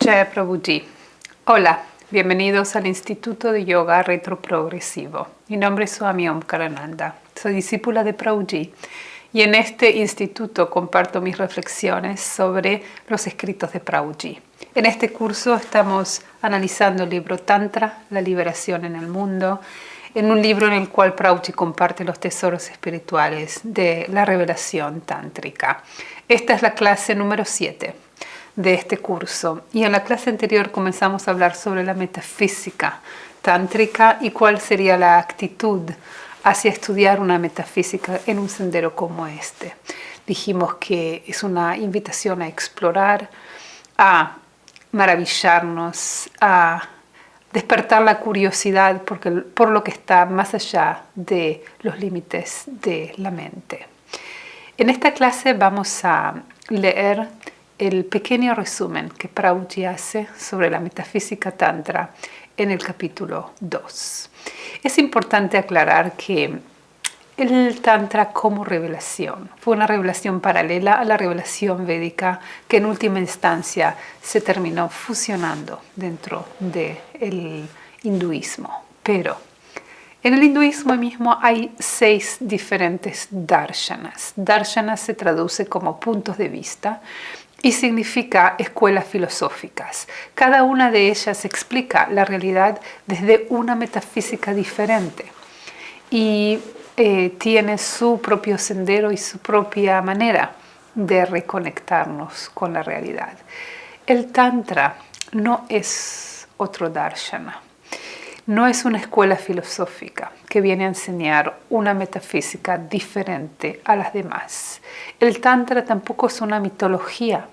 Jai Prabhuji. Hola, bienvenidos al Instituto de Yoga Retroprogresivo. Mi nombre es Swami Omkarananda. Soy discípula de Prabhuji y en este instituto comparto mis reflexiones sobre los escritos de Prabhuji. En este curso estamos analizando el libro Tantra, la liberación en el mundo, en un libro en el cual Prabhuji comparte los tesoros espirituales de la revelación tántrica. Esta es la clase número 7 de este curso y en la clase anterior comenzamos a hablar sobre la metafísica tántrica y cuál sería la actitud hacia estudiar una metafísica en un sendero como este. Dijimos que es una invitación a explorar, a maravillarnos, a despertar la curiosidad por lo que está más allá de los límites de la mente. En esta clase vamos a leer el pequeño resumen que Prabhuji hace sobre la metafísica tantra en el capítulo 2. Es importante aclarar que el tantra como revelación fue una revelación paralela a la revelación védica que en última instancia se terminó fusionando dentro del hinduismo. Pero en el hinduismo mismo hay 6 diferentes darshanas. Darshanas se traduce como puntos de vista y significa escuelas filosóficas. Cada una de ellas explica la realidad desde una metafísica diferente y tiene su propio sendero y su propia manera de reconectarnos con la realidad. El Tantra no es otro darshana, no es una escuela filosófica que viene a enseñar una metafísica diferente a las demás. El Tantra tampoco es una mitología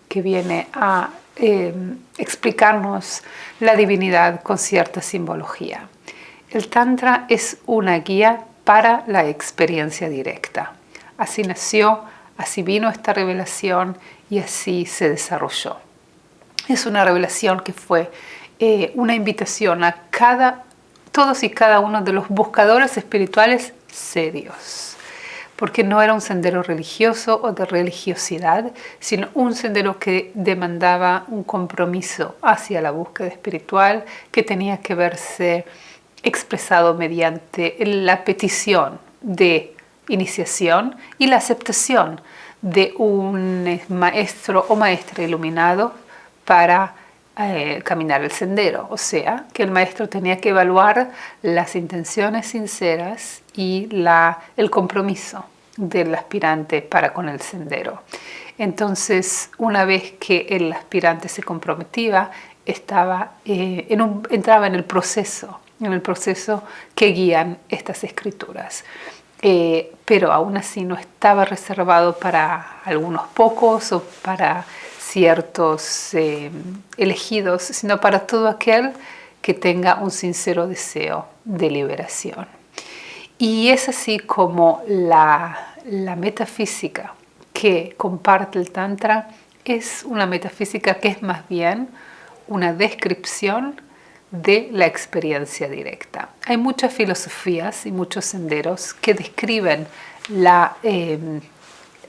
que viene a explicarnos la divinidad con cierta simbología. El Tantra es una guía para la experiencia directa. Así nació, así vino esta revelación y así se desarrolló. Es una revelación que fue una invitación a todos y cada uno de los buscadores espirituales serios, porque no era un sendero religioso o de religiosidad, sino un sendero que demandaba un compromiso hacia la búsqueda espiritual que tenía que verse expresado mediante la petición de iniciación y la aceptación de un maestro o maestra iluminado para caminar el sendero. O sea, que el maestro tenía que evaluar las intenciones sinceras y el compromiso del aspirante para con el sendero. Entonces, una vez que el aspirante se comprometía, entraba en el proceso que guían estas escrituras. Pero aún así no estaba reservado para algunos pocos o para ciertos elegidos, sino para todo aquel que tenga un sincero deseo de liberación. Y es así como la metafísica que comparte el Tantra es una metafísica que es más bien una descripción de la experiencia directa. Hay muchas filosofías y muchos senderos que describen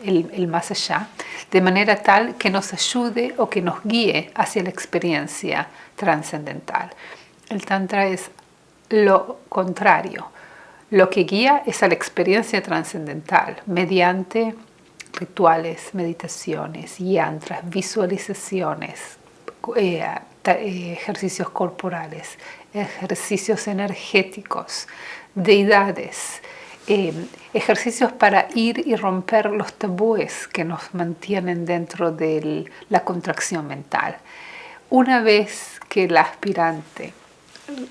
el más allá de manera tal que nos ayude o que nos guíe hacia la experiencia trascendental. El Tantra es lo contrario. Lo que guía es a la experiencia trascendental mediante rituales, meditaciones, yantras, visualizaciones, ejercicios corporales, ejercicios energéticos, deidades, ejercicios para ir y romper los tabúes que nos mantienen dentro de la contracción mental. Una vez que el aspirante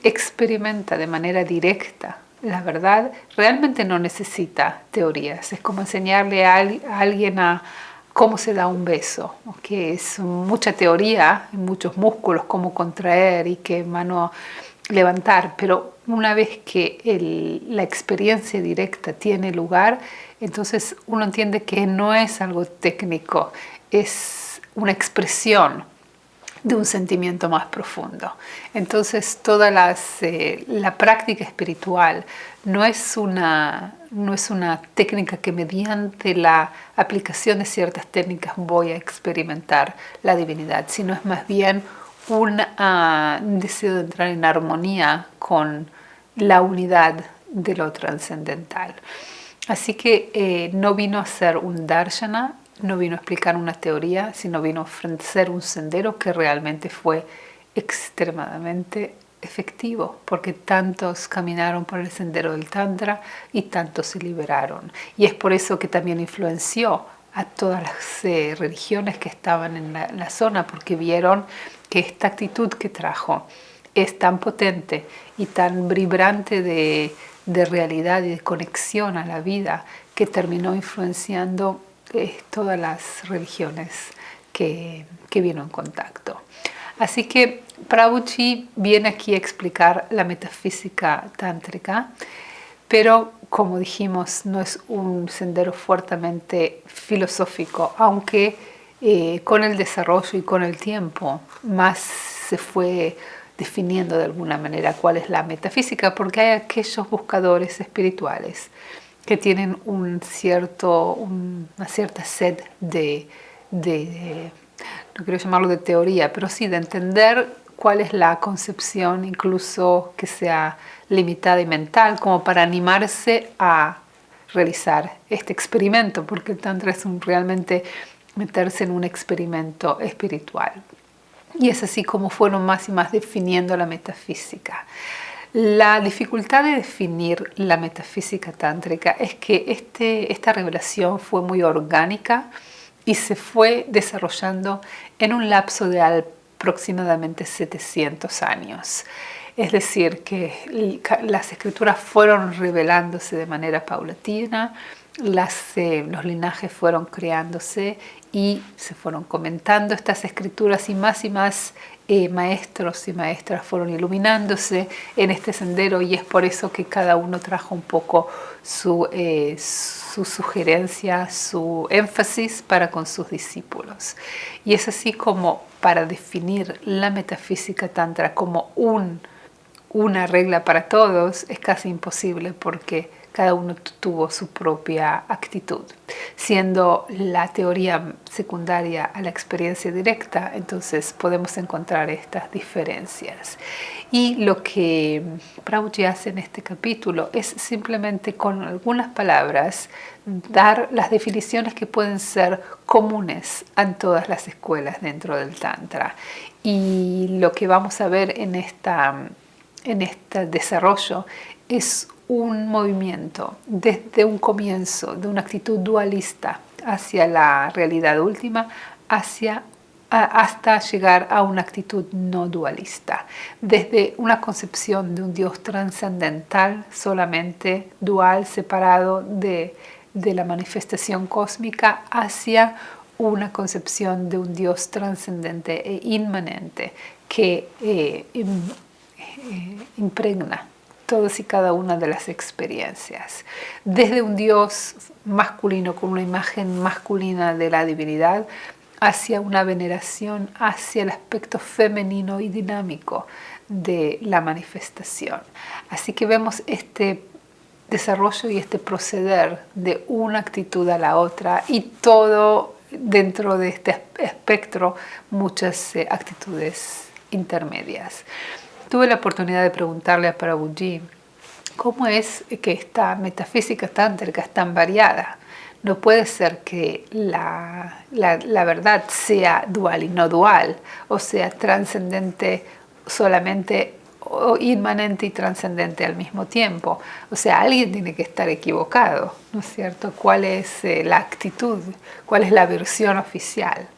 experimenta de manera directa la verdad, realmente no necesita teorías. Es como enseñarle a alguien a cómo se da un beso, que es mucha teoría, muchos músculos, cómo contraer y qué mano levantar, pero una vez que la experiencia directa tiene lugar, entonces uno entiende que no es algo técnico, es una expresión de un sentimiento más profundo. Entonces toda la práctica espiritual no es una técnica que mediante la aplicación de ciertas técnicas voy a experimentar la divinidad, sino es más bien un deseo de entrar en armonía con la unidad de lo trascendental. Así que no vino a ser un darshana, no vino a explicar una teoría, sino vino a ofrecer un sendero que realmente fue extremadamente efectivo, porque tantos caminaron por el sendero del Tantra y tantos se liberaron. Y es por eso que también influenció a todas las religiones que estaban en la zona, porque vieron que esta actitud que trajo es tan potente y tan vibrante de realidad y de conexión a la vida que terminó influenciando todas las religiones que vino en contacto. Así que Prabhuji viene aquí a explicar la metafísica tántrica, pero como dijimos, no es un sendero fuertemente filosófico, aunque con el desarrollo y con el tiempo más se fue definiendo de alguna manera cuál es la metafísica, porque hay aquellos buscadores espirituales que tienen una cierta sed no quiero llamarlo de teoría, pero sí de entender cuál es la concepción, incluso que sea limitada y mental, como para animarse a realizar este experimento, porque el Tantra es realmente meterse en un experimento espiritual. Y es así como fueron más y más definiendo la metafísica. La dificultad de definir la metafísica tántrica es que esta revelación fue muy orgánica y se fue desarrollando en un lapso de aproximadamente 700 años. Es decir, que las escrituras fueron revelándose de manera paulatina, los linajes fueron creándose y se fueron comentando estas escrituras y más maestros y maestras fueron iluminándose en este sendero, y es por eso que cada uno trajo un poco su sugerencia, su énfasis para con sus discípulos. Y es así como para definir la metafísica tantra como una regla para todos es casi imposible, porque cada uno tuvo su propia actitud. Siendo la teoría secundaria a la experiencia directa, entonces podemos encontrar estas diferencias. Y lo que Prabhuji hace en este capítulo es simplemente con algunas palabras dar las definiciones que pueden ser comunes en todas las escuelas dentro del Tantra. Y lo que vamos a ver en este desarrollo es un movimiento desde un comienzo de una actitud dualista hacia la realidad última, hasta llegar a una actitud no dualista, desde una concepción de un Dios trascendental, solamente dual, separado de la manifestación cósmica, hacia una concepción de un Dios trascendente e inmanente que impregna todas y cada una de las experiencias, desde un Dios masculino con una imagen masculina de la divinidad, hacia una veneración hacia el aspecto femenino y dinámico de la manifestación. Así que vemos este desarrollo y este proceder de una actitud a la otra, y todo dentro de este espectro muchas actitudes intermedias. Tuve la oportunidad de preguntarle a Prabhuji cómo es que esta metafísica tántrica es tan variada. No puede ser que la verdad sea dual y no dual, o sea, trascendente solamente, o inmanente y trascendente al mismo tiempo. O sea, alguien tiene que estar equivocado, ¿no es cierto? ¿Cuál es la actitud? ¿Cuál es la versión oficial?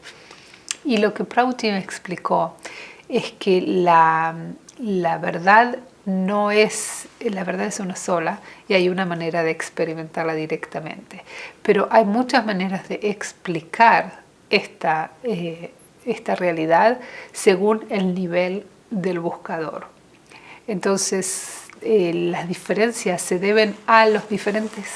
Y lo que Prabhuji me explicó es que la verdad la verdad es una sola, y hay una manera de experimentarla directamente, pero hay muchas maneras de explicar esta realidad según el nivel del buscador. Entonces las diferencias se deben a los diferentes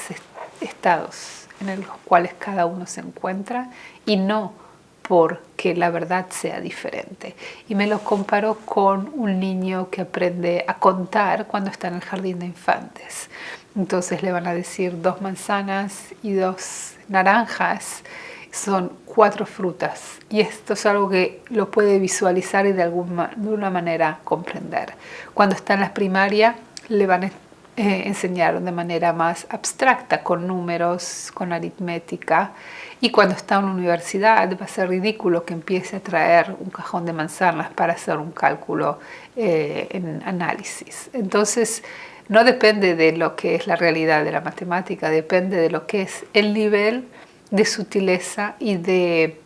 estados en los cuales cada uno se encuentra, y no porque la verdad sea diferente. Y me lo comparó con un niño que aprende a contar cuando está en el jardín de infantes. Entonces le van a decir 2 manzanas y 2 naranjas, son 4 frutas. Y esto es algo que lo puede visualizar y de alguna manera comprender. Cuando está en la primaria le van a enseñar de manera más abstracta, con números, con aritmética. Y cuando está en la universidad va a ser ridículo que empiece a traer un cajón de manzanas para hacer un cálculo en análisis. Entonces, no depende de lo que es la realidad de la matemática, depende de lo que es el nivel de sutileza y de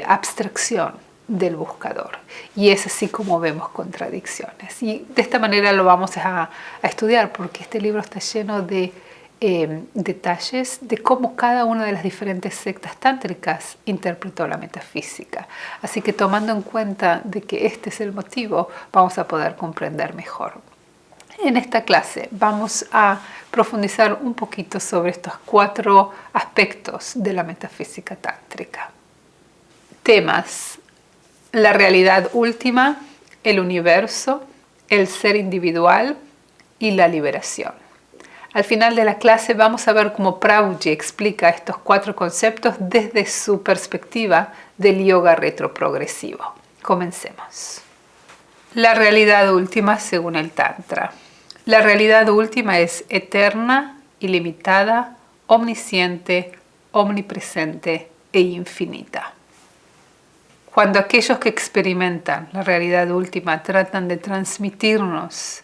abstracción del buscador. Y es así como vemos contradicciones. Y de esta manera lo vamos a estudiar, porque este libro está lleno de detalles de cómo cada una de las diferentes sectas tántricas interpretó la metafísica. Así que tomando en cuenta de que este es el motivo, vamos a poder comprender mejor. En esta clase vamos a profundizar un poquito sobre estos 4 aspectos de la metafísica tántrica. Temas: la realidad última, el universo, el ser individual y la liberación. Al final de la clase vamos a ver cómo Prabhuji explica estos 4 conceptos desde su perspectiva del yoga retroprogresivo. Comencemos. La realidad última según el Tantra. La realidad última es eterna, ilimitada, omnisciente, omnipresente e infinita. Cuando aquellos que experimentan la realidad última tratan de transmitirnos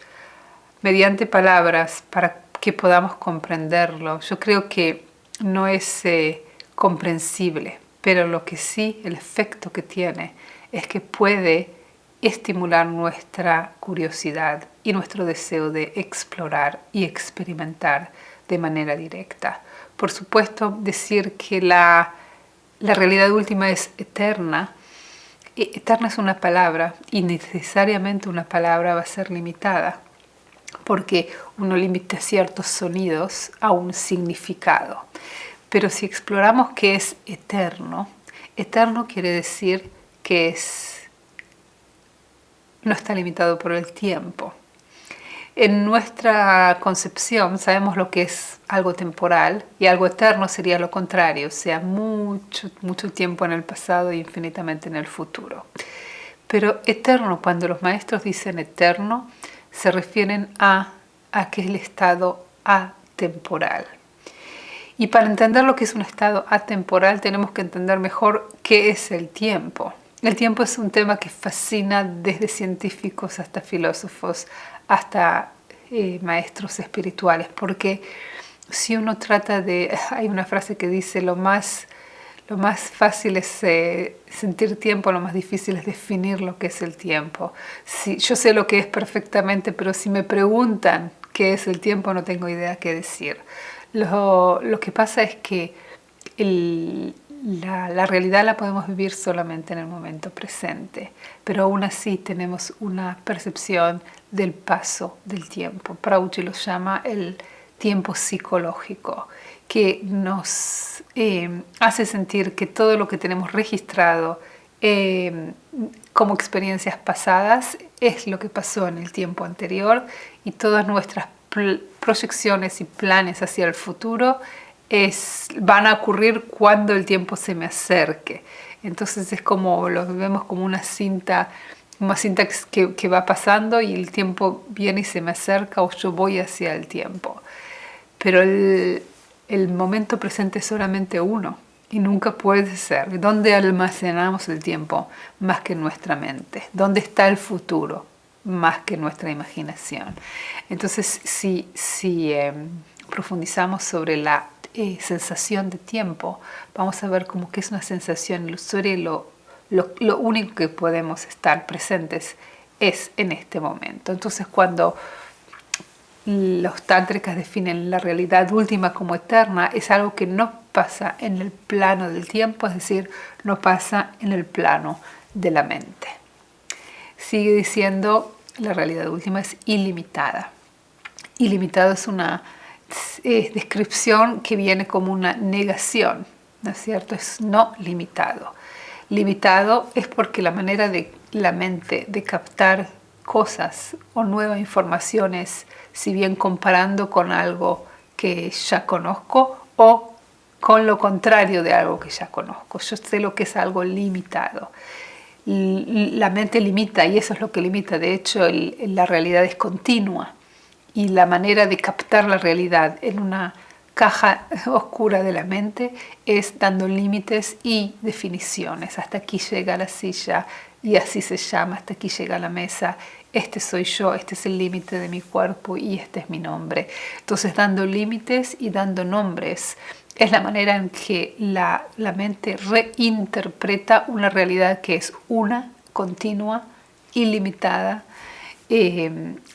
mediante palabras para que podamos comprenderlo, yo creo que no es comprensible, pero lo que sí, el efecto que tiene es que puede estimular nuestra curiosidad y nuestro deseo de explorar y experimentar de manera directa. Por supuesto, decir que la realidad última es eterna. Eterna es una palabra y necesariamente una palabra va a ser limitada, porque uno limita ciertos sonidos a un significado. Pero si exploramos qué es eterno, eterno quiere decir que no está limitado por el tiempo. En nuestra concepción sabemos lo que es algo temporal, y algo eterno sería lo contrario, o sea, mucho tiempo en el pasado e infinitamente en el futuro. Pero eterno, cuando los maestros dicen eterno, se refieren a aquel estado atemporal. Y para entender lo que es un estado atemporal tenemos que entender mejor qué es el tiempo. El tiempo es un tema que fascina desde científicos hasta filósofos, hasta maestros espirituales, porque si uno trata de... Hay una frase que dice, lo más fácil es sentir tiempo, lo más difícil es definir lo que es el tiempo. Yo sé lo que es perfectamente, pero si me preguntan qué es el tiempo, no tengo idea qué decir. Lo que pasa es que la realidad la podemos vivir solamente en el momento presente, pero aún así tenemos una percepción del paso del tiempo. Prabhuji lo llama el tiempo psicológico, que nos hace sentir que todo lo que tenemos registrado como experiencias pasadas es lo que pasó en el tiempo anterior, y todas nuestras proyecciones y planes hacia el futuro van a ocurrir cuando el tiempo se me acerque. Entonces es como lo vemos como una cinta que va pasando, y el tiempo viene y se me acerca, o yo voy hacia el tiempo. Pero el momento presente es solamente uno y nunca puede ser. ¿Dónde almacenamos el tiempo? Más que en nuestra mente. ¿Dónde está el futuro? Más que nuestra imaginación. Entonces, si profundizamos sobre la sensación de tiempo, vamos a ver como que es una sensación ilusoria, y lo único que podemos estar presentes es en este momento. Entonces, cuando los tántricas definen la realidad última como eterna, es algo que no pasa en el plano del tiempo, es decir, no pasa en el plano de la mente. Sigue diciendo, la realidad última es ilimitada. Ilimitado es una descripción que viene como una negación, ¿no es cierto? Es no limitado. Limitado es porque la manera de la mente de captar cosas o nueva información es, si bien comparando con algo que ya conozco, o con lo contrario de algo que ya conozco. Yo sé lo que es algo limitado. La mente limita y eso es lo que limita. De hecho, la realidad es continua y la manera de captar la realidad en una caja oscura de la mente es dando límites y definiciones. Hasta aquí llega la silla y así se llama, hasta aquí llega la mesa. Este soy yo, este es el límite de mi cuerpo y este es mi nombre. Entonces, dando límites y dando nombres es la manera en que la mente reinterpreta una realidad que es una, continua, ilimitada,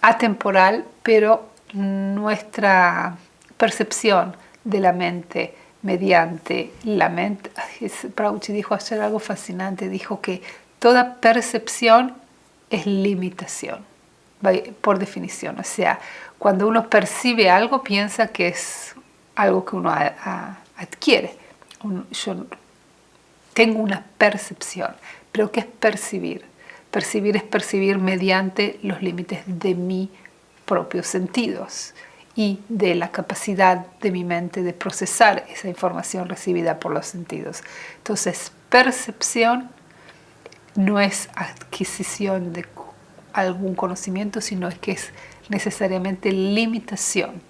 atemporal, pero nuestra percepción de la mente mediante la mente. Prabhupada dijo ayer algo fascinante, dijo que toda percepción es limitación, por definición. O sea, cuando uno percibe algo, piensa que es algo que uno adquiere. Yo tengo una percepción, pero ¿qué es percibir? Percibir es percibir mediante los límites de mis propios sentidos y de la capacidad de mi mente de procesar esa información recibida por los sentidos. Entonces, percepción no es adquisición de algún conocimiento, sino es que es necesariamente limitación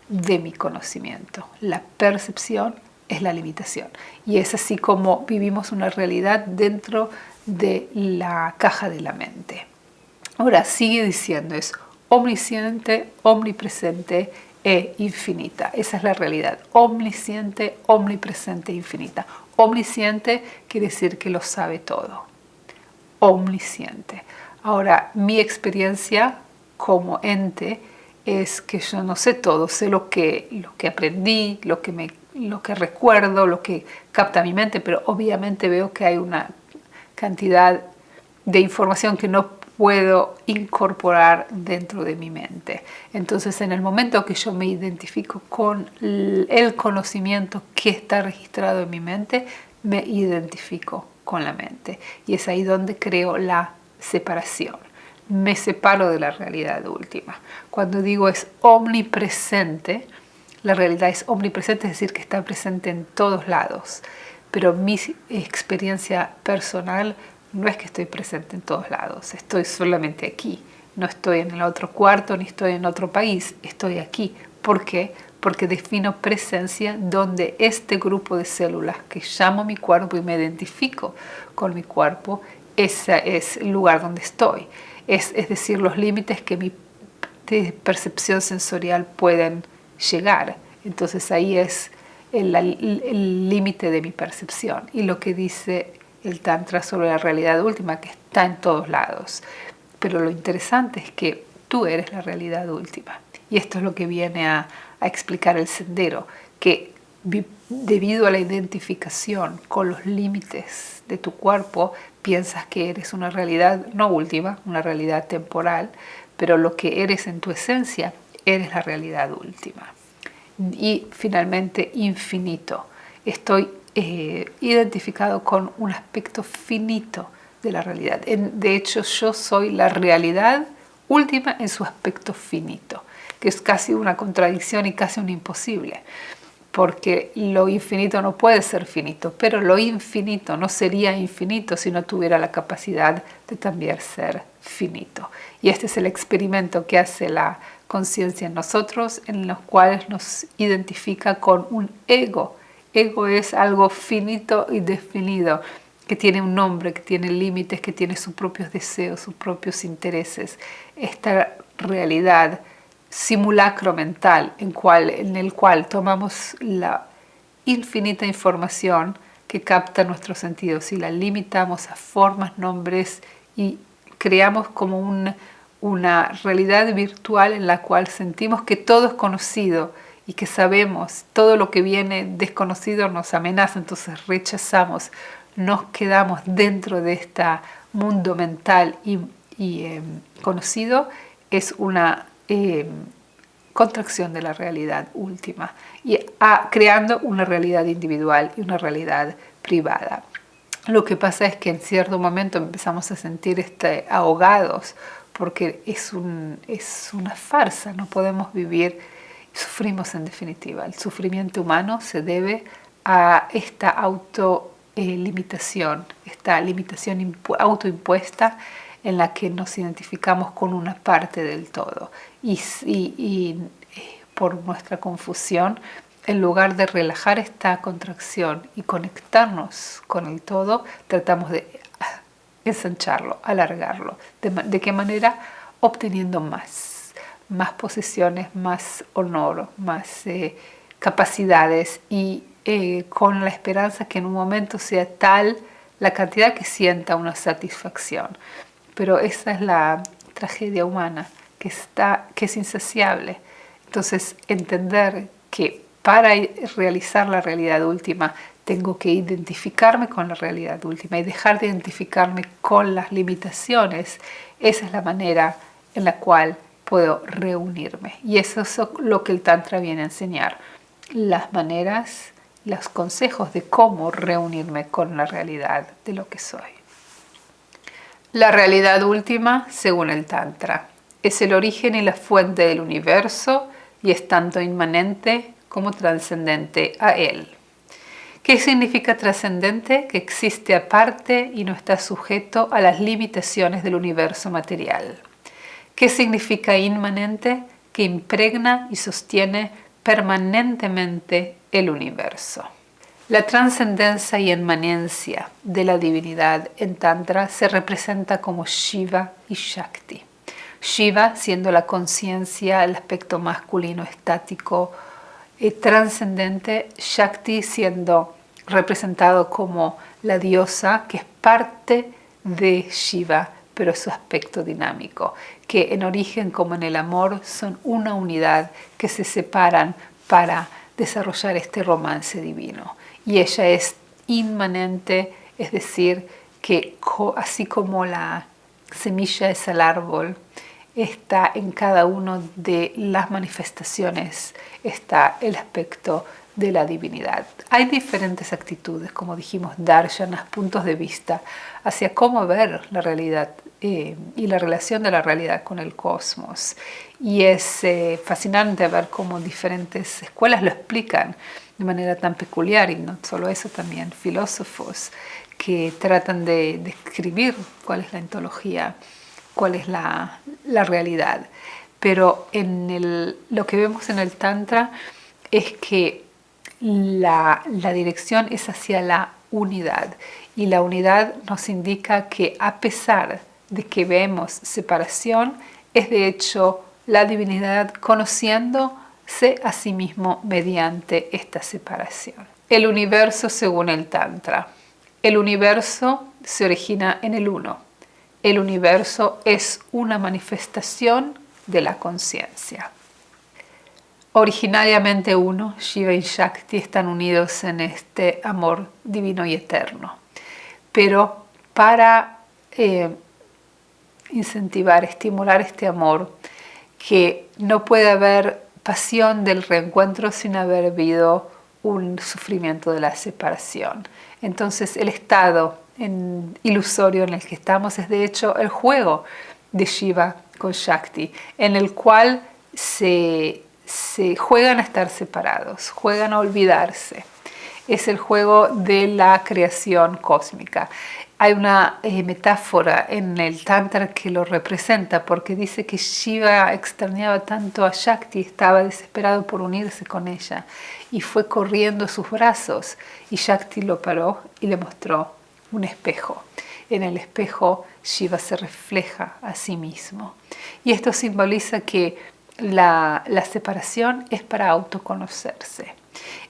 de mi conocimiento. La percepción es la limitación. Y es así como vivimos una realidad dentro de la caja de la mente. Ahora sigue diciendo, es omnisciente, omnipresente e infinita. Esa es la realidad. Omnisciente, omnipresente e infinita. Omnisciente quiere decir que lo sabe todo. Omnisciente. Ahora, mi experiencia como ente es que yo no sé todo, sé lo que aprendí, lo que recuerdo, lo que capta mi mente, pero obviamente veo que hay una cantidad de información que no puedo incorporar dentro de mi mente. Entonces, en el momento que yo me identifico con el conocimiento que está registrado en mi mente, me identifico con la mente. Y es ahí donde creo la separación. Me separo de la realidad última. Cuando digo es omnipresente, la realidad es omnipresente, es decir, que está presente en todos lados. Pero mi experiencia personal no es que estoy presente en todos lados, estoy solamente aquí. No estoy en el otro cuarto, ni estoy en otro país, estoy aquí. ¿Por qué? Porque defino presencia donde este grupo de células que llamo mi cuerpo y me identifico con mi cuerpo, ese es el lugar donde estoy. Es decir, los límites que mi percepción sensorial pueden llegar. Entonces ahí es el límite de mi percepción. Y lo que dice el Tantra sobre la realidad última, que está en todos lados. Pero lo interesante es que tú eres la realidad última. Y esto es lo que viene a explicar el sendero, que debido a la identificación con los límites de tu cuerpo, piensas que eres una realidad no última, una realidad temporal, pero lo que eres en tu esencia, eres la realidad última. Y finalmente, infinito. Estoy identificado con un aspecto finito de la realidad. De hecho, yo soy la realidad última en su aspecto finito, que es casi una contradicción y casi un imposible, porque lo infinito no puede ser finito, pero lo infinito no sería infinito si no tuviera la capacidad de también ser finito. Y este es el experimento que hace la conciencia en nosotros, en los cuales nos identifica con un ego. Ego es algo finito y definido, que tiene un nombre, que tiene límites, que tiene sus propios deseos, sus propios intereses. Esta realidad simulacro mental en el cual tomamos la infinita información que capta nuestros sentidos y la limitamos a formas, nombres y creamos como una realidad virtual en la cual sentimos que todo es conocido y que sabemos todo lo que viene desconocido nos amenaza, entonces rechazamos, nos quedamos dentro de este mundo mental y conocido. Es una contracción de la realidad última y creando una realidad individual y una realidad privada. Lo que pasa es que en cierto momento empezamos a sentir ahogados porque es una farsa, no podemos vivir, sufrimos en definitiva. El sufrimiento humano se debe a esta limitación, esta limitación autoimpuesta en la que nos identificamos con una parte del todo. Y por nuestra confusión, en lugar de relajar esta contracción y conectarnos con el todo, tratamos de ensancharlo, alargarlo. ¿De qué manera? Obteniendo más posesiones, más honor, más capacidades y con la esperanza que en un momento sea tal la cantidad que sienta una satisfacción. Pero esa es la tragedia humana, que es insaciable. Entonces, entender que para realizar la realidad última tengo que identificarme con la realidad última y dejar de identificarme con las limitaciones, esa es la manera en la cual puedo reunirme. Y eso es lo que el Tantra viene a enseñar. Las maneras, los consejos de cómo reunirme con la realidad de lo que soy. La realidad última, según el Tantra, es el origen y la fuente del universo y es tanto inmanente como trascendente a él. ¿Qué significa trascendente? Que existe aparte y no está sujeto a las limitaciones del universo material. ¿Qué significa inmanente? Que impregna y sostiene permanentemente el universo. La trascendencia y inmanencia de la divinidad en Tantra se representa como Shiva y Shakti. Shiva siendo la conciencia, el aspecto masculino estático, trascendente, Shakti siendo representado como la diosa que es parte de Shiva, pero su aspecto dinámico, que en origen como en el amor son una unidad que se separan para desarrollar este romance divino. Y ella es inmanente, es decir, que así como la semilla es el árbol, está en cada una de las manifestaciones, está el aspecto de la divinidad. Hay diferentes actitudes, como dijimos, darshanas, puntos de vista hacia cómo ver la realidad y la relación de la realidad con el cosmos. Y es fascinante ver cómo diferentes escuelas lo explican de manera tan peculiar, y no solo eso, también filósofos que tratan de describir cuál es la ontología, cuál es la realidad. Pero lo que vemos en el Tantra es que la dirección es hacia la unidad, y la unidad nos indica que a pesar de que vemos separación, es de hecho la divinidad conociéndose a sí mismo mediante esta separación. El universo según el Tantra. El universo se origina en el uno. El universo es una manifestación de la conciencia. Originariamente uno, Shiva y Shakti están unidos en este amor divino y eterno. Pero para incentivar, estimular este amor, que no puede haber pasión del reencuentro sin haber habido un sufrimiento de la separación. Entonces el estado ilusorio en el que estamos es de hecho el juego de Shiva con Shakti, en el cual se juegan a estar separados, juegan a olvidarse. Es el juego de la creación cósmica. Hay una metáfora en el Tantra que lo representa, porque dice que Shiva extrañaba tanto a Shakti, estaba desesperado por unirse con ella y fue corriendo a sus brazos, y Shakti lo paró y le mostró un espejo. En el espejo Shiva se refleja a sí mismo, y esto simboliza que la separación es para autoconocerse,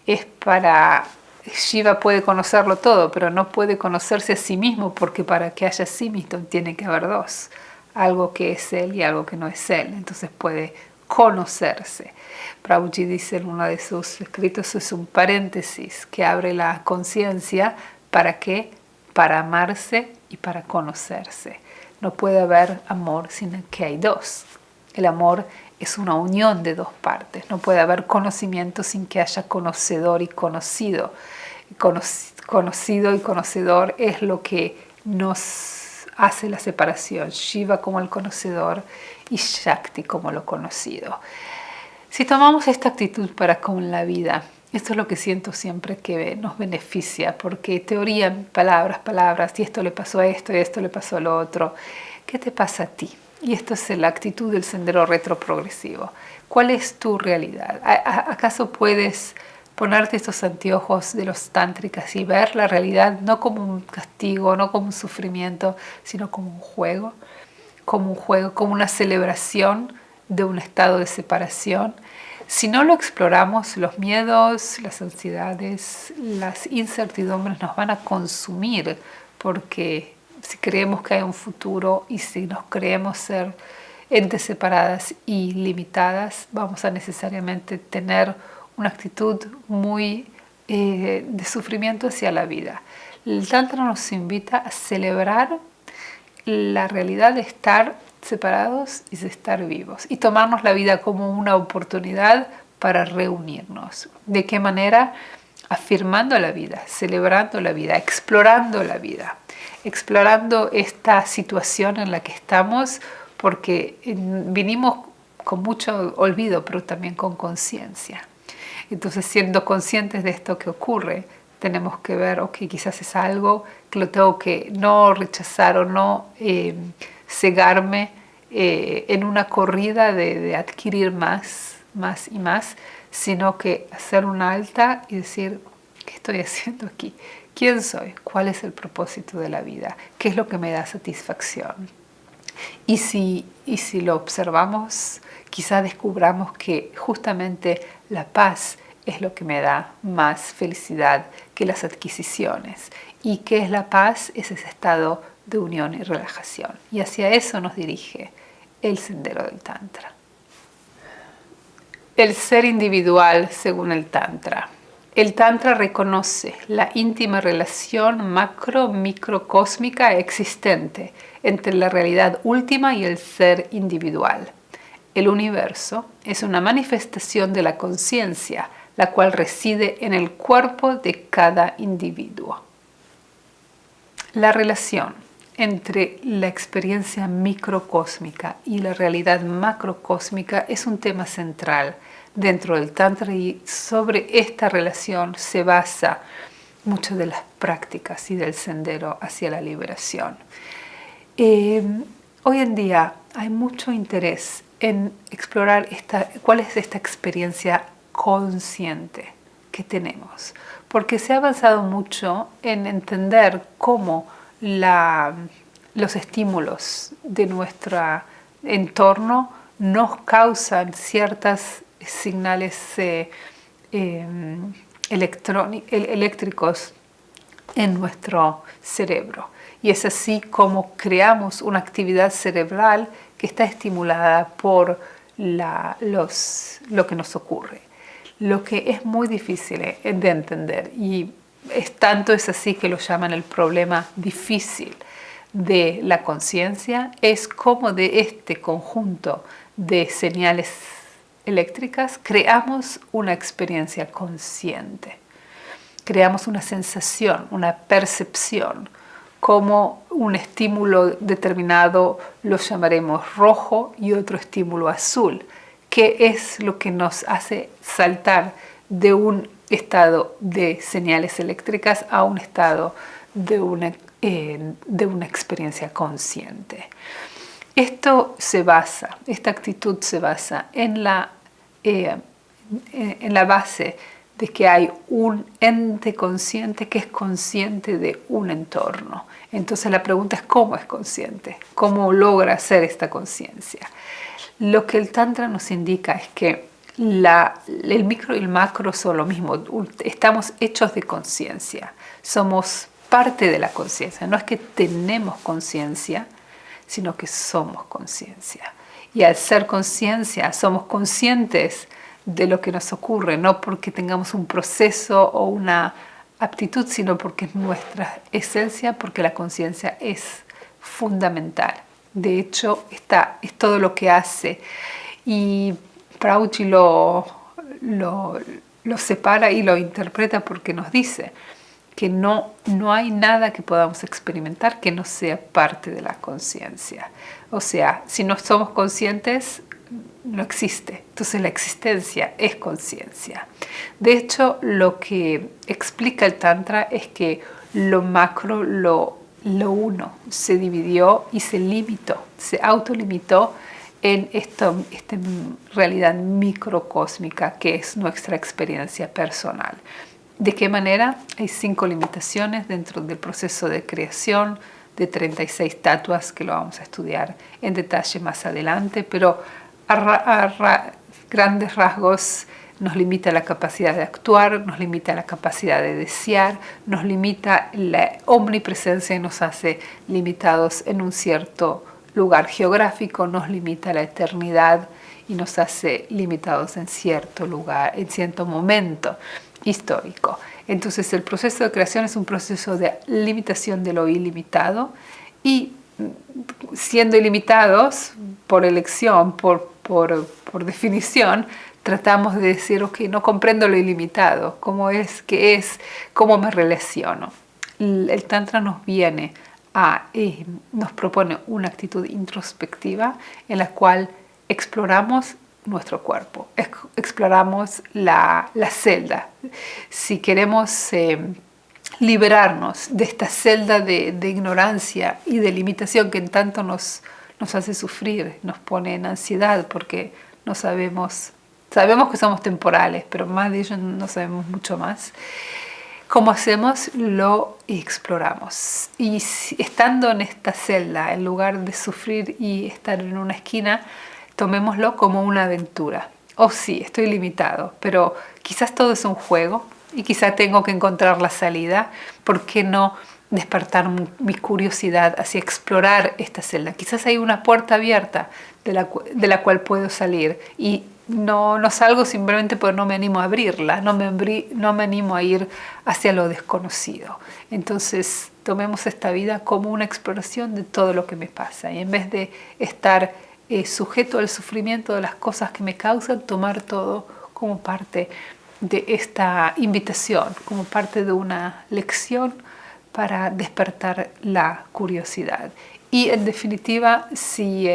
es para... Shiva puede conocerlo todo, pero no puede conocerse a sí mismo, porque para que haya sí mismo tiene que haber dos, algo que es él y algo que no es él. Entonces puede conocerse. Prabhuji dice en uno de sus escritos, es un paréntesis que abre la conciencia. ¿Para qué? Para amarse y para conocerse. No puede haber amor sin que hay dos. El amor es una unión de dos partes. No puede haber conocimiento sin que haya conocedor y conocido. Conocido y conocedor es lo que nos hace la separación. Shiva como el conocedor y Shakti como lo conocido. Si tomamos esta actitud para con la vida, Esto es lo que siento siempre que nos beneficia, porque teoría, palabras, palabras, y esto le pasó a esto, y esto le pasó a lo otro. ¿Qué te pasa a ti? Y esto es la actitud del sendero retroprogresivo. ¿Cuál es tu realidad? ¿Acaso puedes ponerte estos anteojos de los tántricas y ver la realidad no como un castigo, no como un sufrimiento, sino como un juego? Como un juego, como una celebración de un estado de separación. Si no lo exploramos, los miedos, las ansiedades, las incertidumbres nos van a consumir, porque si creemos que hay un futuro y si nos creemos ser entes separadas y limitadas, vamos a necesariamente tener una actitud muy de sufrimiento hacia la vida. El Tantra nos invita a celebrar la realidad de estar separados y de estar vivos y tomarnos la vida como una oportunidad para reunirnos. ¿De qué manera? Afirmando la vida, celebrando la vida, explorando la vida, explorando esta situación en la que estamos, porque vinimos con mucho olvido, pero también con conciencia. Entonces, siendo conscientes de esto que ocurre, tenemos que ver, ok, quizás es algo que lo tengo que no rechazar o no cegarme en una corrida de adquirir más y más, sino que hacer una alta y decir, ¿qué estoy haciendo aquí? ¿Quién soy? ¿Cuál es el propósito de la vida? ¿Qué es lo que me da satisfacción? Y si lo observamos, quizá descubramos que justamente la paz es lo que me da más felicidad que las adquisiciones. ¿Y qué es la paz? Es ese estado de unión y relajación. Y hacia eso nos dirige el sendero del Tantra. El ser individual según el Tantra. El Tantra reconoce la íntima relación macro-microcósmica existente entre la realidad última y el ser individual. El universo es una manifestación de la conciencia, la cual reside en el cuerpo de cada individuo. La relación entre la experiencia microcósmica y la realidad macrocósmica es un tema central dentro del Tantra, y sobre esta relación se basa muchas de las prácticas y del sendero hacia la liberación. Hoy en día hay mucho interés en explorar cuál es esta experiencia consciente que tenemos, porque se ha avanzado mucho en entender cómo los estímulos de nuestro entorno nos causan ciertas señales eléctricos en nuestro cerebro. Y es así como creamos una actividad cerebral que está estimulada por lo que nos ocurre. Lo que es muy difícil de entender, y tanto es así que lo llaman el problema difícil de la conciencia, es cómo de este conjunto de señales eléctricas creamos una experiencia consciente. Creamos una sensación, una percepción, como un estímulo determinado lo llamaremos rojo y otro estímulo azul, que es lo que nos hace saltar de un estado de señales eléctricas a un estado de una experiencia consciente. Esta actitud se basa en la base de que hay un ente consciente que es consciente de un entorno. Entonces la pregunta es ¿cómo es consciente? ¿Cómo logra hacer esta conciencia? Lo que el Tantra nos indica es que el micro y el macro son lo mismo. Estamos hechos de conciencia. Somos parte de la conciencia. No es que tenemos conciencia, sino que somos conciencia. Y al ser conciencia, somos conscientes de lo que nos ocurre, no porque tengamos un proceso o una aptitud, sino porque es nuestra esencia, porque la conciencia es fundamental. De hecho, es todo lo que hace. Y Prabhuji lo separa y lo interpreta porque nos dice que no hay nada que podamos experimentar que no sea parte de la conciencia. O sea, si no somos conscientes, no existe. Entonces la existencia es conciencia. De hecho, lo que explica el Tantra es que lo macro, lo uno, se dividió y se limitó, se autolimitó en esta realidad microcósmica que es nuestra experiencia personal. ¿De qué manera? Hay 5 limitaciones dentro del proceso de creación de 36 tatuas que lo vamos a estudiar en detalle más adelante, pero a grandes rasgos nos limita la capacidad de actuar, nos limita la capacidad de desear, nos limita la omnipresencia y nos hace limitados en un cierto lugar geográfico, nos limita la eternidad y nos hace limitados en cierto lugar, en cierto momento histórico. Entonces el proceso de creación es un proceso de limitación de lo ilimitado y siendo ilimitados por elección, por definición, tratamos de decir, ok, no comprendo lo ilimitado, cómo es, qué es, cómo me relaciono. El Tantra nos viene nos propone una actitud introspectiva en la cual exploramos nuestro cuerpo, exploramos la celda. Si queremos liberarnos de esta celda de ignorancia y de limitación que en tanto nos hace sufrir, nos pone en ansiedad porque no sabemos que somos temporales, pero más de ello no sabemos mucho más. ¿Cómo hacemos? Lo exploramos. Y estando en esta celda, en lugar de sufrir y estar en una esquina, tomémoslo como una aventura. Oh sí, estoy limitado, pero quizás todo es un juego y quizás tengo que encontrar la salida. ¿Por qué no despertar mi curiosidad hacia explorar esta celda? Quizás hay una puerta abierta de la cual puedo salir y no salgo simplemente porque no me animo a abrirla, no me animo a ir hacia lo desconocido. Entonces tomemos esta vida como una exploración de todo lo que me pasa y en vez de estar sujeto al sufrimiento de las cosas que me causan, tomar todo como parte de esta invitación, como parte de una lección para despertar la curiosidad. Y en definitiva, si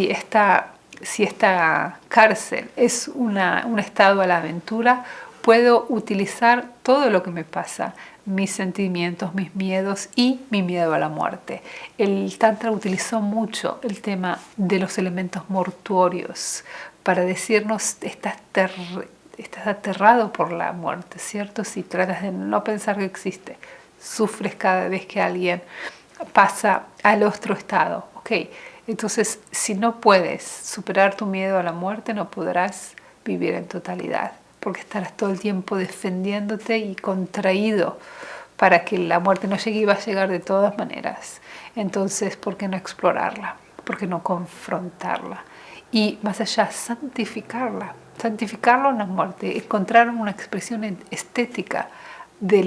esta cárcel es un estado a la aventura, puedo utilizar todo lo que me pasa, mis sentimientos, mis miedos y mi miedo a la muerte. El Tantra utilizó mucho el tema de los elementos mortuorios para decirnos, estás aterrado por la muerte, ¿cierto? Si tratas de no pensar que existe, sufres cada vez que alguien pasa al otro estado, ¿ok? Entonces, si no puedes superar tu miedo a la muerte, no podrás vivir en totalidad, porque estarás todo el tiempo defendiéndote y contraído para que la muerte no llegue y va a llegar de todas maneras. Entonces, ¿por qué no explorarla? ¿Por qué no confrontarla? Y más allá, santificarla en la muerte, encontrar una expresión estética de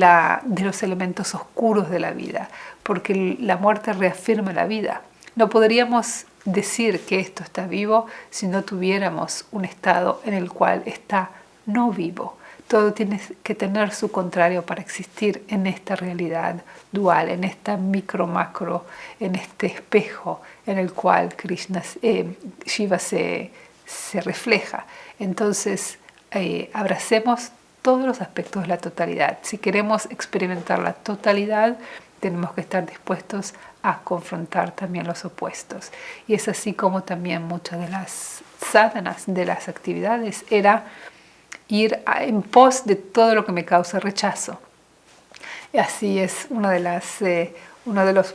los elementos oscuros de la vida, porque la muerte reafirma la vida. No podríamos decir que esto está vivo si no tuviéramos un estado en el cual está no vivo. Todo tiene que tener su contrario para existir en esta realidad dual, en esta micro-macro, en este espejo en el cual Shiva se refleja. Entonces, abracemos todos los aspectos de la totalidad. Si queremos experimentar la totalidad, tenemos que estar dispuestos a confrontar también los opuestos. Y es así como también muchas de las sadhanas, de las actividades, era ir en pos de todo lo que me causa rechazo. Y así es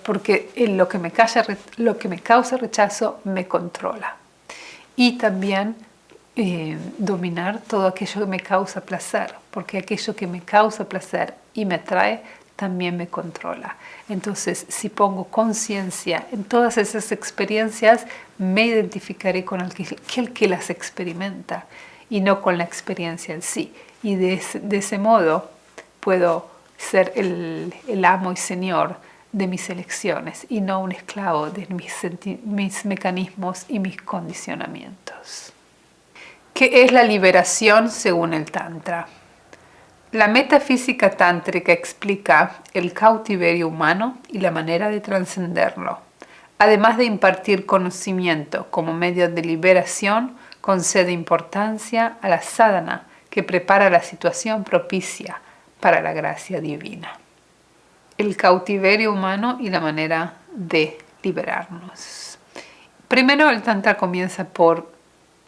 porque lo que me causa rechazo me controla. Y también dominar todo aquello que me causa placer, porque aquello que me causa placer y me atrae también me controla. Entonces, si pongo conciencia en todas esas experiencias, me identificaré con aquel que las experimenta y no con la experiencia en sí. Y de ese modo puedo ser el amo y señor de mis elecciones y no un esclavo de mis mecanismos y mis condicionamientos. ¿Qué es la liberación según el Tantra? La metafísica tántrica explica el cautiverio humano y la manera de trascenderlo. Además de impartir conocimiento como medio de liberación, concede importancia a la sadhana, que prepara la situación propicia para la gracia divina. El cautiverio humano y la manera de liberarnos. Primero, el Tantra comienza por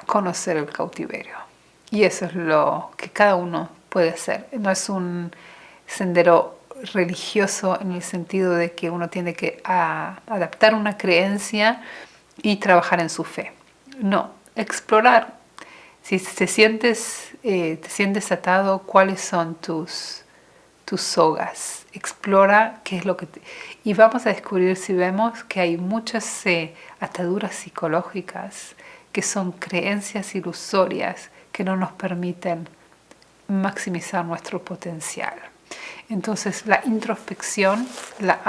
conocer el cautiverio. Y eso es lo que cada uno puede hacer. No es un sendero religioso en el sentido de que uno tiene que adaptar una creencia y trabajar en su fe. No, explorar. Si te sientes atado, ¿cuáles son tus sogas? Explora qué es lo que y vamos a descubrir, si vemos, que hay muchas ataduras psicológicas que son creencias ilusorias que no nos permiten maximizar nuestro potencial. Entonces la introspección, la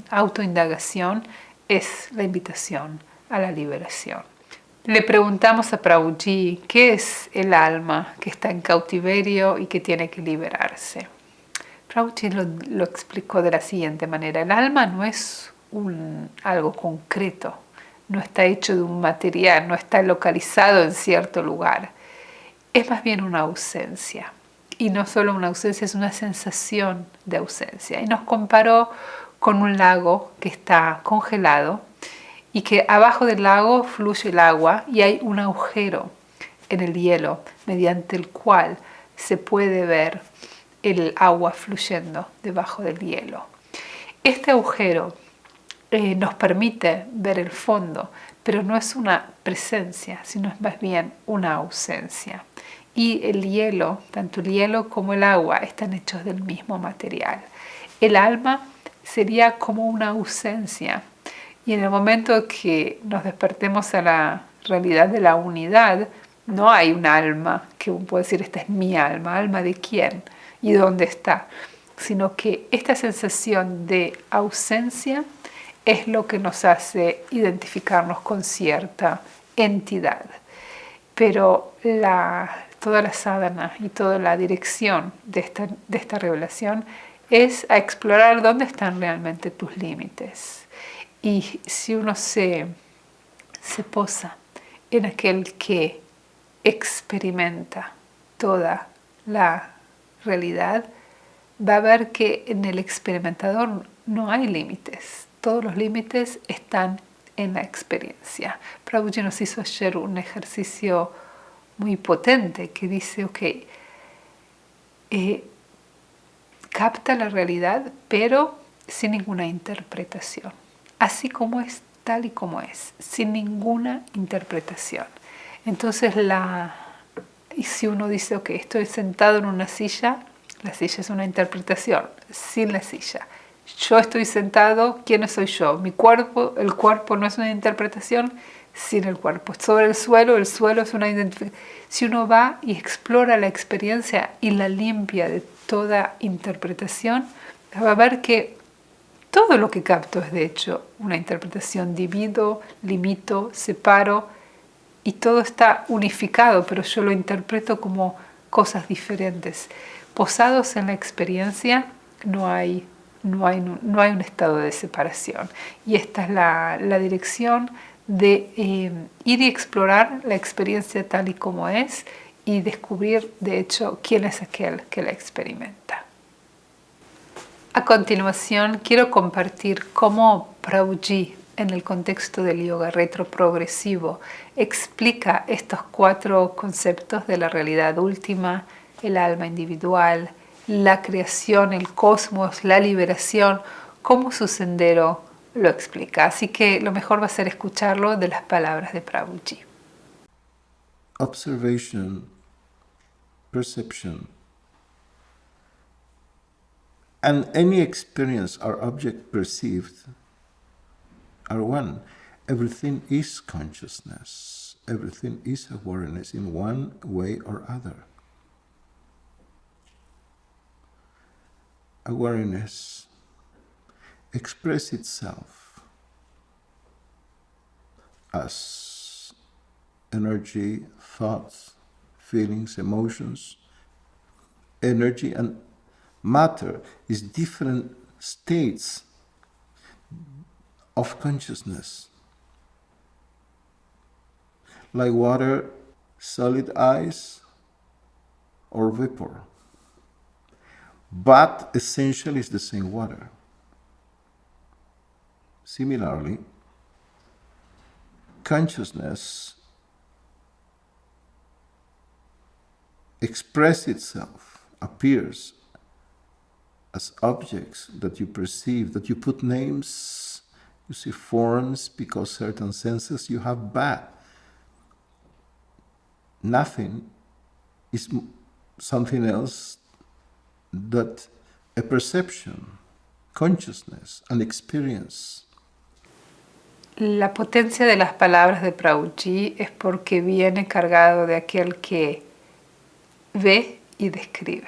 autoindagación es la invitación a la liberación. Le preguntamos a Prabhuji qué es el alma que está en cautiverio y que tiene que liberarse. Prabhuji lo explicó de la siguiente manera: el alma no es algo concreto, no está hecho de un material, no está localizado en cierto lugar. Es más bien una ausencia. Y no solo una ausencia, es una sensación de ausencia. Y nos comparó con un lago que está congelado y que abajo del lago fluye el agua y hay un agujero en el hielo mediante el cual se puede ver el agua fluyendo debajo del hielo. Este agujero nos permite ver el fondo, pero no es una presencia, sino es más bien una ausencia. Y el hielo, tanto el hielo como el agua, están hechos del mismo material. El alma sería como una ausencia. Y en el momento que nos despertemos a la realidad de la unidad, no hay un alma que uno puede decir, esta es mi alma. ¿Alma de quién? ¿Y dónde está? Sino que esta sensación de ausencia es lo que nos hace identificarnos con cierta entidad. Pero toda la sadhana y toda la dirección de esta revelación es a explorar dónde están realmente tus límites. Y si uno se posa en aquel que experimenta toda la realidad, va a ver que en el experimentador no hay límites. Todos los límites están en la experiencia. Prabhuji nos hizo ayer un ejercicio muy potente que dice, capta la realidad, pero sin ninguna interpretación. Así como es, tal y como es, sin ninguna interpretación. Entonces, y si uno dice, estoy sentado en una silla, la silla es una interpretación, sin la silla. Yo estoy sentado, ¿quién soy yo? Mi cuerpo, el cuerpo no es una interpretación, sin el cuerpo. Sobre el suelo es una identificación. Si uno va y explora la experiencia y la limpia de toda interpretación, va a ver que todo lo que capto es de hecho una interpretación. Divido, limito, separo y todo está unificado, pero yo lo interpreto como cosas diferentes. Posados en la experiencia no hay un estado de separación. Y esta es la dirección de ir y explorar la experiencia tal y como es y descubrir, de hecho, quién es aquel que la experimenta. A continuación, quiero compartir cómo Prabhuji, en el contexto del yoga retroprogresivo, explica estos 4 conceptos de la realidad última, el alma individual, la creación, el cosmos, la liberación, cómo su sendero lo explica. Así que lo mejor va a ser escucharlo de las palabras de Prabhuji. Observation, perception, and any experience or object perceived are one. Everything is consciousness. Everything is awareness in one way or other. Awareness expresses itself as energy, thoughts, feelings, emotions. Energy and matter is different states of consciousness. Like water, solid ice, or vapor. But essentially it's the same water. Similarly, consciousness expresses itself, appears as objects that you perceive, that you put names, you see forms because certain senses you have, but nothing is something else that a perception, consciousness, an experience. La potencia de las palabras de Prabhuji es porque viene cargado de aquel que ve y describe.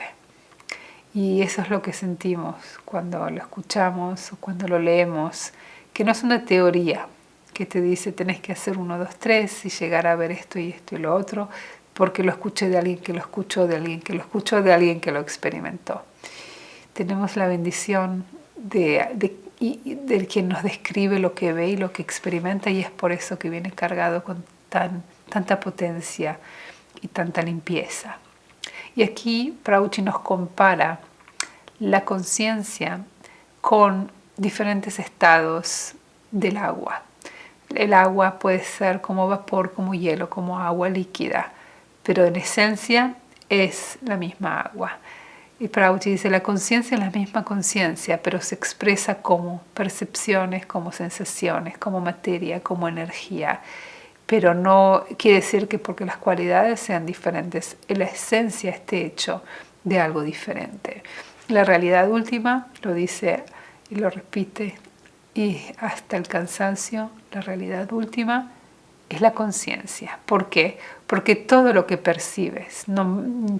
Y eso es lo que sentimos cuando lo escuchamos o cuando lo leemos, que no es una teoría que te dice tenés que hacer 1, 2, 3 y llegar a ver esto y lo otro, porque lo escuché de alguien que lo escuchó, de alguien que lo escuchó, de alguien que lo experimentó. Tenemos la bendición del quien nos describe lo que ve y lo que experimenta, y es por eso que viene cargado con tanta potencia y tanta limpieza. Y aquí Prabhuji nos compara la conciencia con diferentes estados del agua. El agua puede ser como vapor, como hielo, como agua líquida, pero en esencia es la misma agua. Y Prabhuji dice, la conciencia es la misma conciencia, pero se expresa como percepciones, como sensaciones, como materia, como energía. Pero no quiere decir que porque las cualidades sean diferentes, la esencia esté hecho de algo diferente. La realidad última, lo dice y lo repite, y hasta el cansancio, la realidad última es la conciencia. ¿Por qué? Porque todo lo que percibes,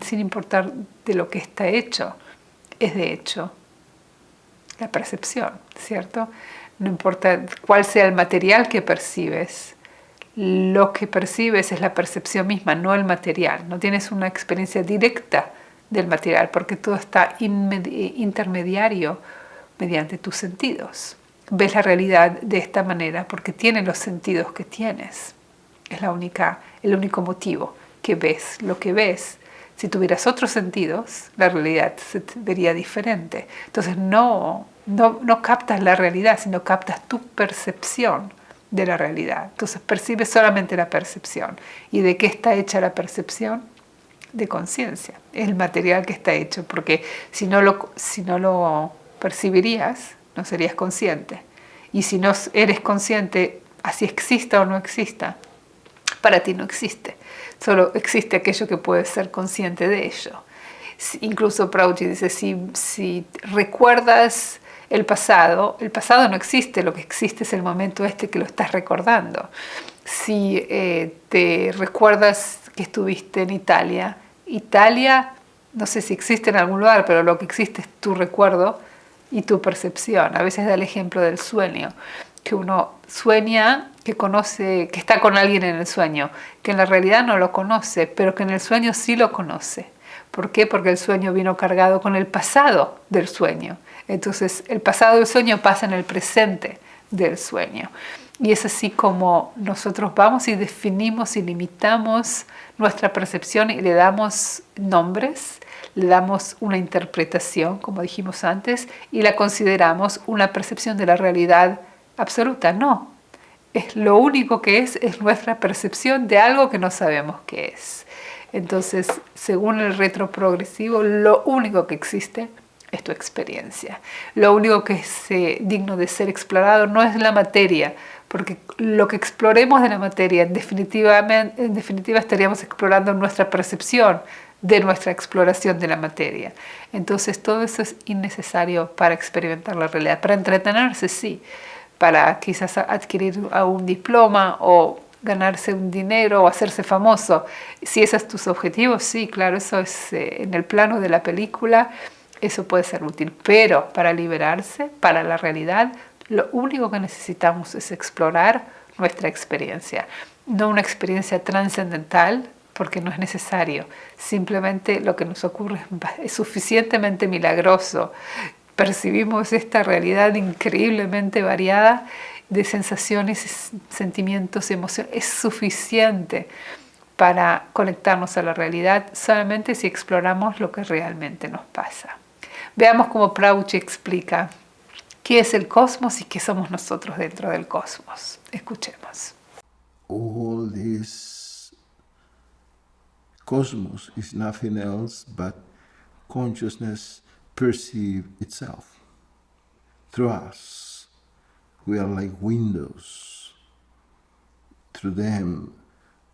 sin importar de lo que está hecho, es de hecho la percepción, ¿cierto? No importa cuál sea el material que percibes, lo que percibes es la percepción misma, no el material. No tienes una experiencia directa del material porque todo está intermediario mediante tus sentidos. Ves la realidad de esta manera porque tienes los sentidos que tienes. Es el único motivo que ves lo que ves. Si tuvieras otros sentidos, la realidad se vería diferente. Entonces no captas la realidad, sino captas tu percepción de la realidad. Entonces percibes solamente la percepción. ¿Y de qué está hecha la percepción? De conciencia. Es el material que está hecho, porque si no lo percibirías, no serías consciente. Y si no eres consciente, así exista o no exista, para ti no existe. Solo existe aquello que puedes ser consciente de ello. Incluso Prabhuji dice, si recuerdas el pasado no existe, lo que existe es el momento que lo estás recordando. Si te recuerdas que estuviste en Italia, no sé si existe en algún lugar, pero lo que existe es tu recuerdo y tu percepción. A veces da el ejemplo del sueño, que uno sueña que conoce, que está con alguien en el sueño, que en la realidad no lo conoce, pero que en el sueño sí lo conoce. ¿Por qué? Porque el sueño vino cargado con el pasado del sueño. Entonces el pasado del sueño pasa en el presente del sueño. Y es así como nosotros vamos y definimos y limitamos nuestra percepción y le damos nombres, le damos una interpretación, como dijimos antes, y la consideramos una percepción de la realidad absoluta. No, lo único que es nuestra percepción de algo que no sabemos qué es. Entonces, según el retroprogresivo, lo único que existe es tu experiencia. Lo único que es digno de ser explorado no es la materia, porque lo que exploremos de la materia, en definitiva estaríamos explorando nuestra percepción de nuestra exploración de la materia. Entonces todo eso es innecesario para experimentar la realidad. Para entretenerse sí, para quizás adquirir un diploma o ganarse un dinero o hacerse famoso. Si esos son tus objetivos, sí, claro, eso es en el plano de la película, eso puede ser útil. Pero para liberarse, para la realidad, lo único que necesitamos es explorar nuestra experiencia. No una experiencia trascendental, porque no es necesario. Simplemente lo que nos ocurre es suficientemente milagroso. Percibimos esta realidad increíblemente variada de sensaciones, sentimientos, emociones, es suficiente para conectarnos a la realidad solamente si exploramos lo que realmente nos pasa. Veamos cómo Prabhuji explica qué es el cosmos y qué somos nosotros dentro del cosmos. Escuchemos. All this cosmos is nothing else but consciousness perceive itself through us. We are like windows. Through them,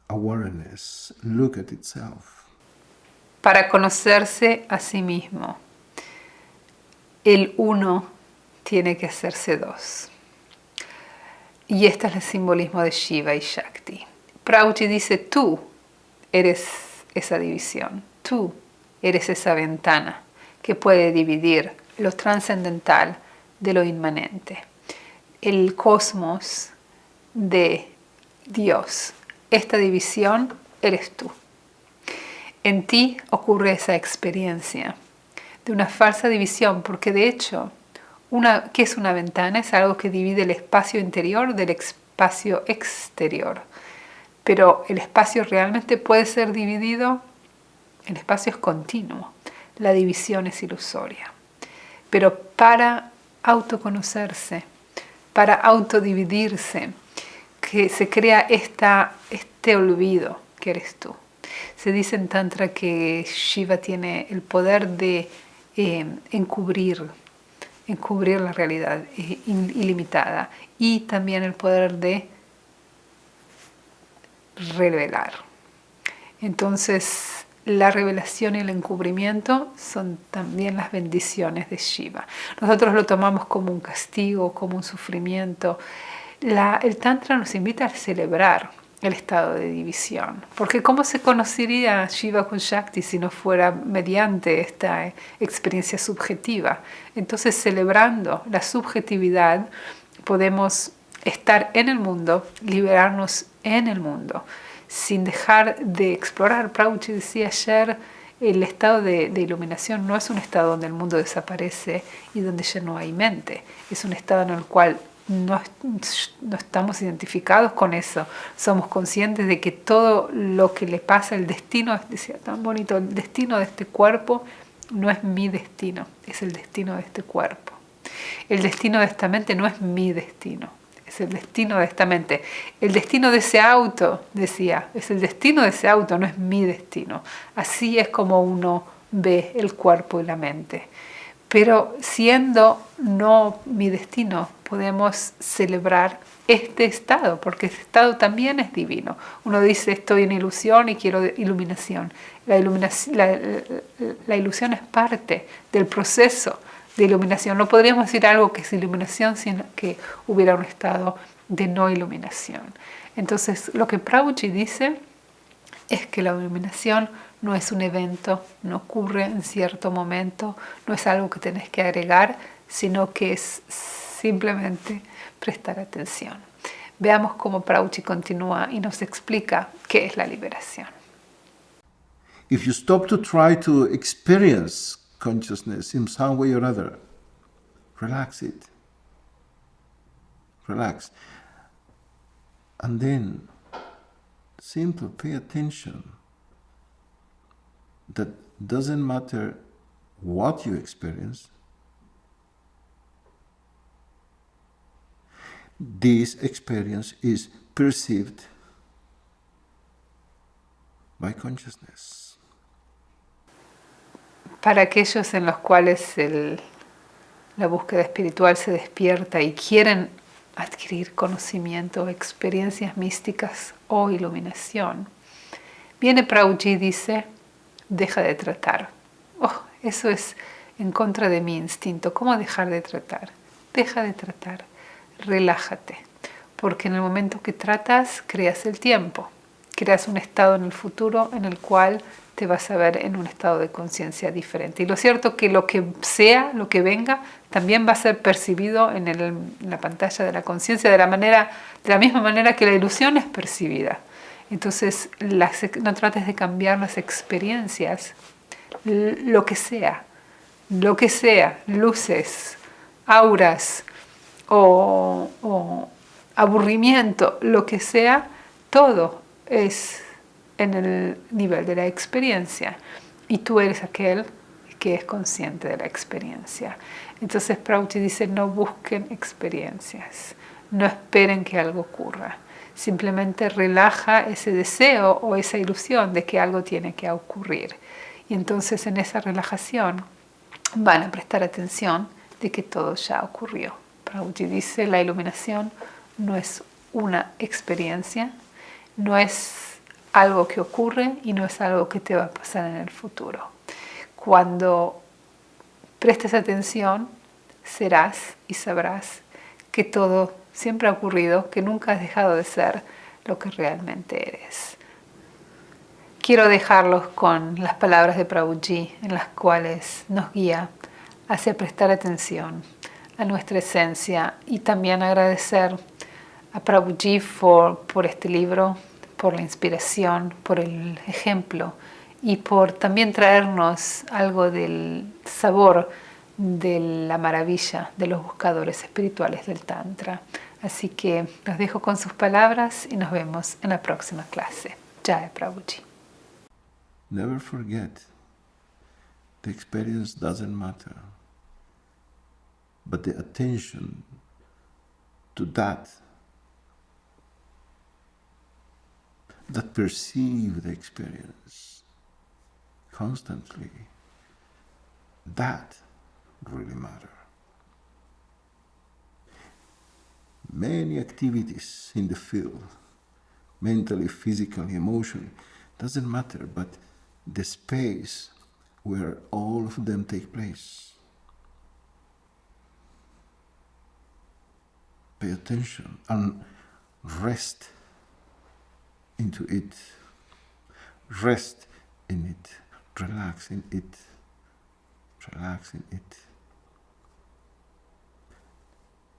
awareness look at itself. Para conocerse a sí mismo, el uno tiene que hacerse dos. Y este es el simbolismo de Shiva y Shakti. Prabhuji dice, tú eres esa división, tú eres esa ventana que puede dividir lo trascendental de lo inmanente. El cosmos de Dios, esta división eres tú. En ti ocurre esa experiencia de una falsa división, porque de hecho, ¿qué es una ventana? Es algo que divide el espacio interior del espacio exterior. Pero el espacio realmente puede ser dividido, el espacio es continuo, la división es ilusoria. Pero para autoconocerse, para autodividirse, que se crea este olvido que eres tú. Se dice en Tantra que Shiva tiene el poder de encubrir la realidad ilimitada y también el poder de revelar. Entonces, la revelación y el encubrimiento son también las bendiciones de Shiva. Nosotros lo tomamos como un castigo, como un sufrimiento. El Tantra nos invita a celebrar el estado de división, porque ¿cómo se conocería Shiva con Shakti si no fuera mediante esta experiencia subjetiva? Entonces, celebrando la subjetividad, podemos estar en el mundo, liberarnos en el mundo, sin dejar de explorar. Prabhuji decía ayer, el estado de iluminación no es un estado donde el mundo desaparece y donde ya no hay mente, es un estado en el cual no estamos identificados con eso, somos conscientes de que todo lo que le pasa, el destino, decía tan bonito, el destino de este cuerpo no es mi destino, es el destino de este cuerpo. El destino de esta mente no es mi destino, es el destino de esta mente. El destino de ese auto, decía, es el destino de ese auto, no es mi destino. Así es como uno ve el cuerpo y la mente. Pero siendo no mi destino, podemos celebrar este estado, porque este estado también es divino. Uno dice, estoy en ilusión y quiero iluminación. La ilusión es parte del proceso de iluminación. No podríamos decir algo que es iluminación sin que hubiera un estado de no iluminación. Entonces, lo que Prabhuji dice es que la iluminación no es un evento, no ocurre en cierto momento, no es algo que tenés que agregar, sino que es simplemente prestar atención. Veamos cómo Prabhuji continúa y nos explica qué es la liberación. If you stop to try to experience consciousness in some way or other, relax it. Relax. And then, simply pay attention. That doesn't matter what you experience. This experience is perceived by consciousness. Para aquellos en los cuales la búsqueda espiritual se despierta y quieren adquirir conocimiento, experiencias místicas o iluminación, viene Prabhuji y dice, deja de tratar. Oh, eso es en contra de mi instinto. ¿Cómo dejar de tratar? Deja de tratar. Relájate. Porque en el momento que tratas, creas el tiempo. Creas un estado en el futuro en el cual te vas a ver en un estado de conciencia diferente. Y lo cierto es que lo que sea, lo que venga, también va a ser percibido en la pantalla de la conciencia de la misma manera que la ilusión es percibida. Entonces, no trates de cambiar las experiencias, lo que sea, luces, auras o aburrimiento, lo que sea, todo es en el nivel de la experiencia. Y tú eres aquel que es consciente de la experiencia. Entonces Prabhupada dice, no busquen experiencias, no esperen que algo ocurra. Simplemente relaja ese deseo o esa ilusión de que algo tiene que ocurrir. Y entonces en esa relajación van a prestar atención de que todo ya ocurrió. Prabhupada dice, la iluminación no es una experiencia, no es algo que ocurre y no es algo que te va a pasar en el futuro. Cuando prestes atención, serás y sabrás que todo siempre ha ocurrido, que nunca has dejado de ser lo que realmente eres. Quiero dejarlos con las palabras de Prabhuji, en las cuales nos guía hacia prestar atención a nuestra esencia y también agradecer a Prabhuji por este libro, por la inspiración, por el ejemplo y por también traernos algo del sabor de la maravilla de los buscadores espirituales del Tantra. Así que los dejo con sus palabras y nos vemos en la próxima clase. Jai Prabhuji. Never forget, the experience doesn't matter, but the attention to that perceive the experience constantly, that really matter. Many activities in the field, mentally, physically, emotionally, doesn't matter, but the space where all of them take place. Pay attention and rest into it. Rest in it. Relax in it. Relax in it.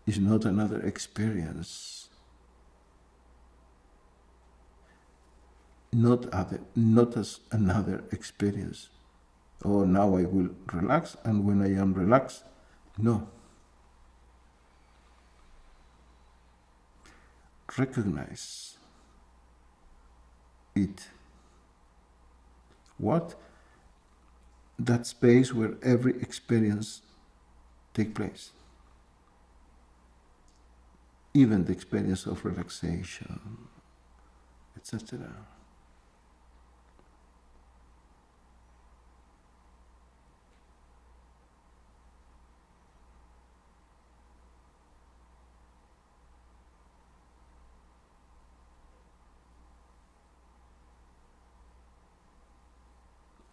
It's not another experience. Not as another experience. Oh, now I will relax, and when I am relaxed, no. Recognize it. What? That space where every experience takes place. Even the experience of relaxation, etc.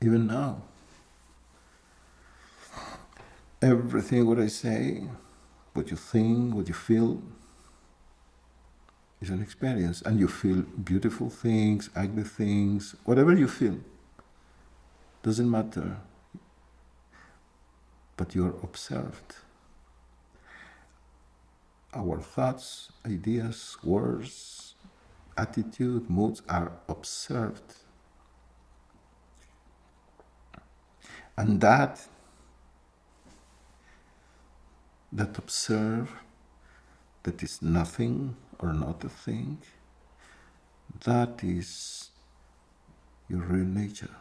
Even now, everything what I say, what you think, what you feel, is an experience. And you feel beautiful things, ugly things, whatever you feel. Doesn't matter. But you are observed. Our thoughts, ideas, words, attitude, moods are observed. And that observe, that is nothing or not a thing, that is your real nature.